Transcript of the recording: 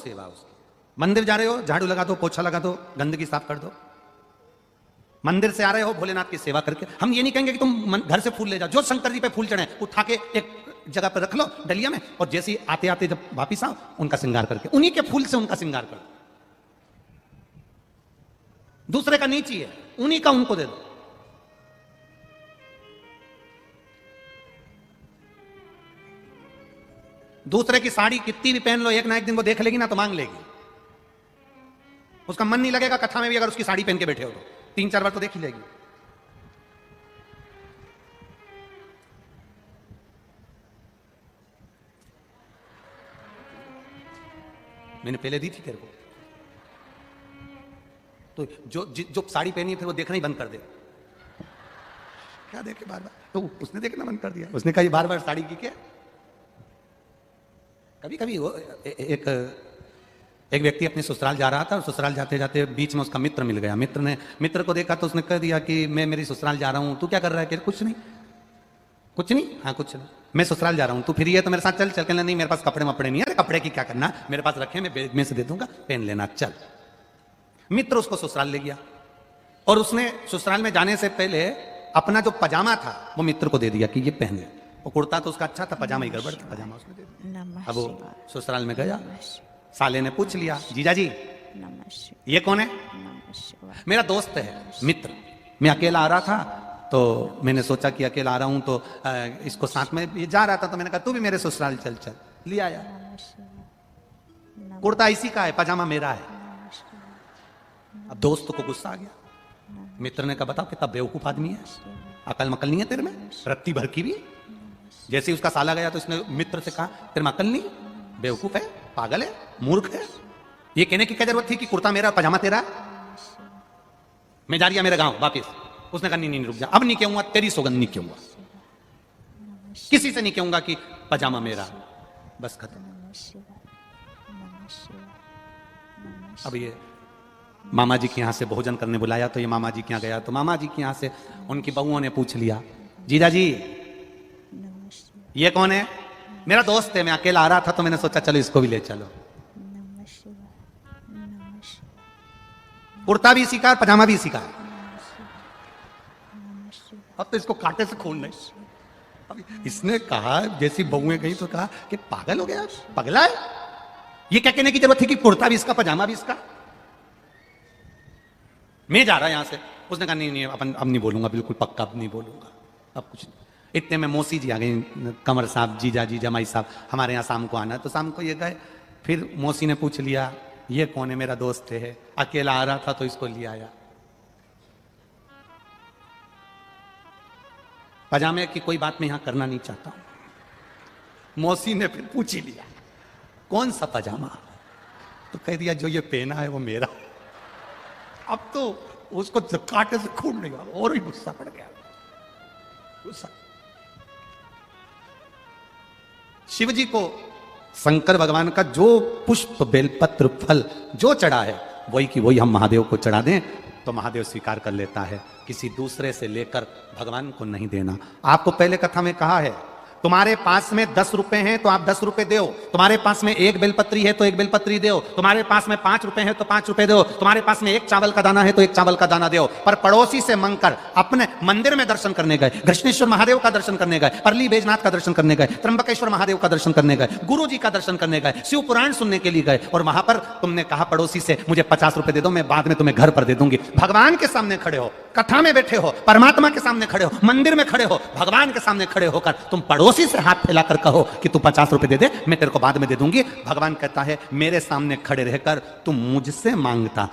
सेवा उसकी। मंदिर जा रहे हो, झाड़ू लगा दो, पोछा लगा दो, गंदगी साफ कर दो। मंदिर से आ रहे हो, भोलेनाथ की सेवा करके। हम ये नहीं कहेंगे कि तुम घर से फूल ले जाओ, जो शंकर जी पे फूल चढ़े उठा के एक जगह पर रख लो डलिया में, और जैसे ही आते आते जब वापिस आओ उनका श्रृंगार करके, उन्हीं के फूल से उनका श्रृंगार करो। दूसरे का नहीं चाहिए, उन्हीं का उनको दे दो। दूसरे की साड़ी कितनी भी पहन लो, एक ना एक दिन वो देख लेगी ना तो मांग लेगी। उसका मन नहीं लगेगा कथा में भी अगर उसकी साड़ी पहन के बैठे हो तो 3-4 बार तो देख ही लेगी। मैंने पहले दी थी तेरे को, तो जो साड़ी पहनी है फिर वो देखना ही बंद कर दे। क्या देखे बार बार, तो उसने देखना बंद कर दिया। उसने कहा ये बार बार साड़ी की क्या। कभी कभी वो एक व्यक्ति अपने ससुराल जा रहा था, और ससुराल जाते जाते बीच में उसका मित्र मिल गया। मित्र को देखा तो उसने कह दिया कि मैं मेरी ससुराल जा रहा हूं, तू क्या कर रहा है। कुछ नहीं, कुछ नहीं, हाँ कुछ नहीं, मैं ससुराल जा रहा हूं, तू फिर ये तो मेरे साथ चल। चल कहना नहीं मेरे पास कपड़े वपड़े नहीं है। अरे कपड़े की क्या करना, मेरे पास रखे, मैं बैग में से दे दूंगा, पहन लेना, चल। मित्र उसको ससुराल ले गया, और उसने ससुराल में जाने से पहले अपना जो पजामा था वो मित्र को दे दिया कि ये पहन ले। वो कुर्ता तो उसका अच्छा था, पजामा ही गड़बड़ था, पजामा उसने दे दिया। अब वो ससुराल में गया, साले ने पूछ लिया, जीजा जी ये कौन है। मेरा दोस्त है, मित्र। मैं अकेला आ रहा था तो मैंने सोचा कि अकेला आ रहा हूं तो इसको साथ में ये जा रहा था, तो मैंने कहा तू भी मेरे ससुराल चल। चल ले आया। कुर्ता इसी का है, पजामा मेरा है। अब दोस्त को गुस्सा आ गया। मित्र ने कहा बताओ कितना बेवकूफ आदमी है, अकल मकल नहीं है तेरे में, रत्ती भर की भी। जैसे ही उसका साला गया तो इसने मित्र से कहा तेरे में अकल नहीं, बेवकूफ है, पागल है, मूर्ख है। ये कहने की क्या जरूरत थी कि कुर्ता मेरा पजामा तेरा। मैं जा रही मेरे गांव वापिस। उसने कहा नहीं रुक जा, अब नहीं कहूंगा, तेरी सौगंध नहीं कहूंगा, किसी से नहीं कहूंगा कि पजामा मेरा, बस खत्म। अब ये मामा जी के यहां से भोजन करने बुलाया, तो ये मामा जी के यहां गया, तो मामा जी के यहां से उनकी बहुओं ने पूछ लिया, जीजा जी ये कौन है। मेरा दोस्त है, मैं अकेला आ रहा था तो मैंने सोचा चलो इसको भी ले चलो। कुर्ता भी इसी का, पजामा भी इसी का। अब तो इसको कांटे से खून नहीं। अब इसने कहा, जैसी बहुएं गई तो कहा कि पागल हो गया, पगला है, ये क्या कहने की जरूरत थी कि कुर्ता भी इसका, पजामा भी इसका। मैं जा रहा यहां से। उसने कहा नहीं अपन अब नहीं बोलूंगा, बिल्कुल पक्का अब नहीं बोलूंगा, अब कुछ नहीं। इतने में मौसी जी आ गई, कंवर साहब, जीजा जी, जमाई साहब, हमारे यहाँ शाम को आना। तो शाम को ये गए, फिर मौसी ने पूछ लिया ये कौन है। मेरा दोस्त है, अकेला आ रहा था तो इसको ले आया। पजामे की कोई बात मैं यहां करना नहीं चाहता हूं। मौसी ने फिर पूछ ही लिया कौन सा पजामा, तो कह दिया जो ये पहना है वो मेरा। अब तो उसको कांटे से खून नहीं हुआ, और ही गुस्सा पड़ गया, गुस्सा। शिव जी को शंकर भगवान का जो पुष्प, बेलपत्र, फल जो चढ़ा है वही की वही हम महादेव को चढ़ा दें तो महादेव स्वीकार कर लेता है। किसी दूसरे से लेकर भगवान को नहीं देना। आपको पहले कथा में कहा है, तुम्हारे पास में 10 रुपए हैं तो आप 10 रुपए दो। तुम्हारे पास में 1 बेलपत्री है तो 1 बेलपत्री दो। तुम्हारे पास में 5 रुपए है तो 5 रुपए दो। तुम्हारे पास में 1 चावल का दाना है तो 1 चावल का दाना दो। पर पड़ोसी से मांगकर अपने मंदिर में दर्शन करने गए, कृष्णेश्वर महादेव का दर्शन करने गए, परली बैजनाथ का दर्शन करने गए, त्र्यंबकेश्वर महादेव का दर्शन करने गए, गुरु जी का दर्शन करने गए, शिव पुराण सुनने के लिए गए, और वहां पर तुमने कहा पड़ोसी से मुझे 50 रुपए दे दो, मैं बाद में तुम्हें घर पर दे दूंगी। भगवान के सामने खड़े हो, कथा में बैठे हो, परमात्मा के सामने खड़े हो, मंदिर में खड़े हो, भगवान के सामने खड़े होकर तुम पड़ोसी से हाथ फैलाकर कहो कि तू 50 रुपए दे दे, मैं तेरे को बाद में दे दूंगी। भगवान कहता है मेरे सामने खड़े रहकर तुम मुझसे मांगता